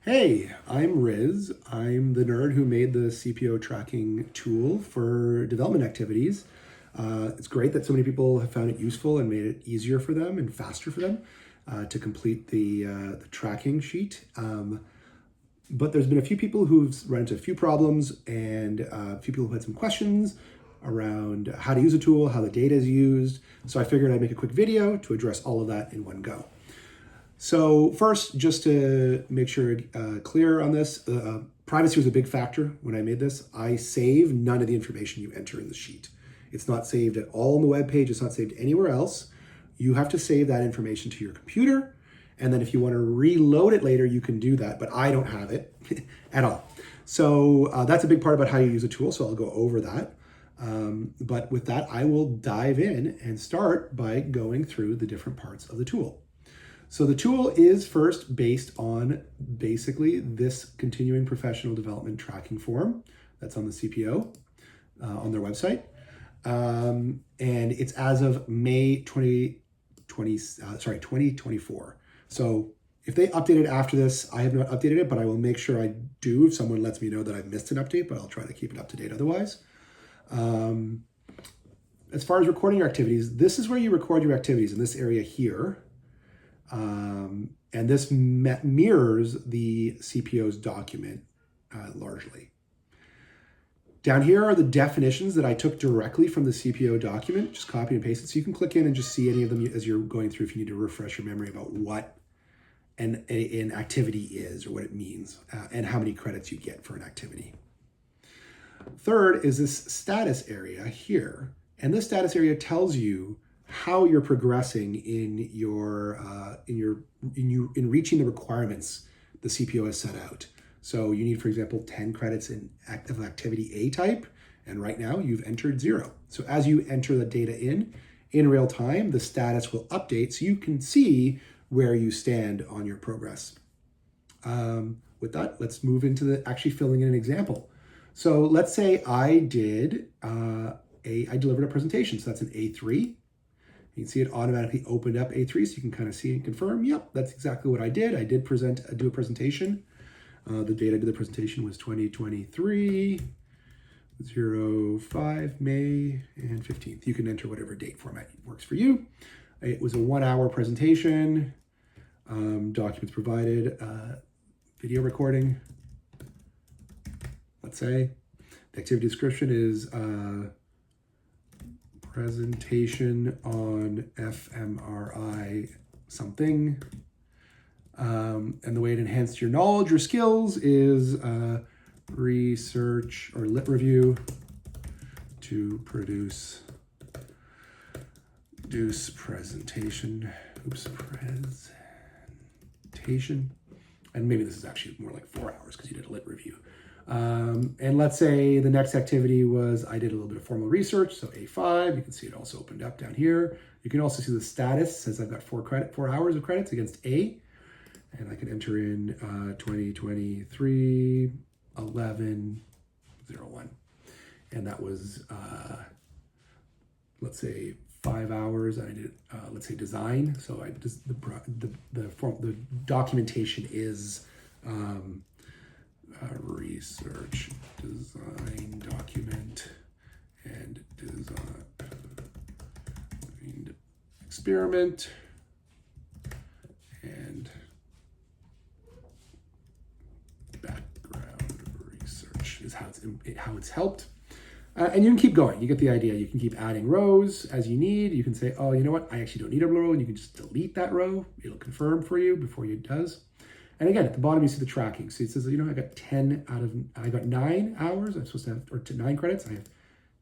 Hey, I'm Riz. I'm the nerd who made the CPO tracking tool for development activities. It's great that so many people have found it useful and made it easier for them and faster for them to complete the tracking sheet. But there's been a few people who've run into a few problems and a few people who had some questions around how to use a tool, how the data is used. So I figured I'd make a quick video to address all of that in one go. So first, just to make sure clear on this, privacy was a big factor when I made this. I save none of the information you enter in the sheet. It's not saved at all on the web page. It's not saved anywhere else. You have to save that information to your computer. And then if you want to reload it later, you can do that, but I don't have it at all. So that's a big part about how you use a tool. So I'll go over that. But with that, I will dive in and start by going through the different parts of the tool. So the tool is first based on basically this continuing professional development tracking form that's on the CPO on their website. And it's as of May 2024. So if they update it after this, I have not updated it, but I will make sure I do if someone lets me know that I've missed an update, but I'll try to keep it up to date otherwise. As far as recording your activities, this is where you record your activities in this area here. And this mirrors the CPO's document largely. Down here are the definitions that I took directly from the CPO document, just copy and paste it. So you can click in and just see any of them as you're going through if you need to refresh your memory about what an activity is or what it means and how many credits you get for an activity. Third is this status area here. And this status area tells you how you're progressing in reaching the requirements the CPO has set out. So you need, for example, 10 credits in activity A type, and right now you've entered 0. So as you enter the data in real time, the status will update so you can see where you stand on your progress. With that, let's move into actually filling in an example. So let's say I delivered a presentation. So that's an A3. You can see it automatically opened up A3, so you can kind of see and confirm, yep, that's exactly what I did. I did do a presentation. The date I did the presentation was 2023, 05, May, and 15th. You can enter whatever date format works for you. It was a 1-hour presentation, documents provided, video recording, let's say. The activity description is presentation on fMRI something. And the way it enhanced your knowledge or skills is research or lit review to produce presentation. And maybe this is actually more like 4 hours because you did a lit review. And let's say the next activity was I did a little bit of formal research, so A5. You can see it also opened up down here. You can also see the status says I've got 4 hours of credits against A, and I can enter in 2023 11/01, and that was let's say 5 hours. I did let's say design. So I just the documentation is. Research, design, document, and design experiment, and background research is how it's helped. And you can keep going. You get the idea. You can keep adding rows as you need. You can say, oh, you know what? I actually don't need a row, and you can just delete that row. It'll confirm for you before it does. And again, at the bottom, you see the tracking. So it says, you know, I got 9 hours. I'm supposed to have, or 9 credits. I have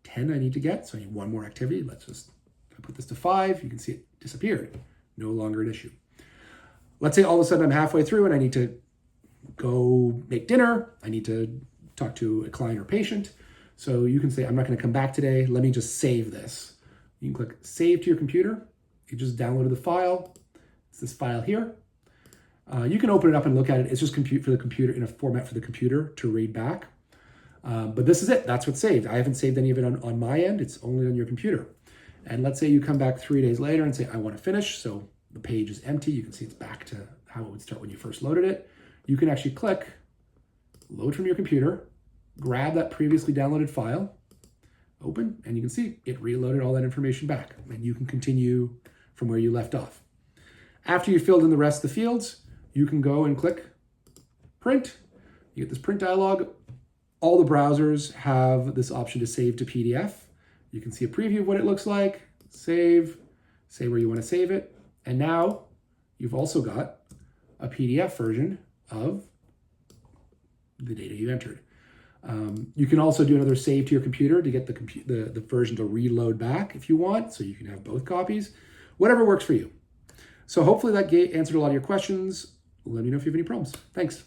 10 I need to get. So I need 1 more activity. Let's just, if I put this to 5, you can see it disappeared. No longer an issue. Let's say all of a sudden I'm halfway through and I need to go make dinner. I need to talk to a client or patient. So you can say, I'm not going to come back today. Let me just save this. You can click save to your computer. You just downloaded the file. It's this file here. You can open it up and look at it. It's just for the computer in a format for the computer to read back. But this is it. That's what's saved. I haven't saved any of it on my end. It's only on your computer. And let's say you come back 3 days later and say, I want to finish. So the page is empty. You can see it's back to how it would start when you first loaded it. you can actually click load from your computer, grab that previously downloaded file, open, and you can see it reloaded all that information back, and you can continue from where you left off. After you've filled in the rest of the fields, you can go and click print. You get this print dialog. All the browsers have this option to save to PDF. You can see a preview of what it looks like, save, say where you want to save it, and now you've also got a PDF version of the data you entered. You can also do another save to your computer to get the version to reload back if you want, so you can have both copies. Whatever works for you. So hopefully that answered a lot of your questions. Let me know if you have any problems. Thanks.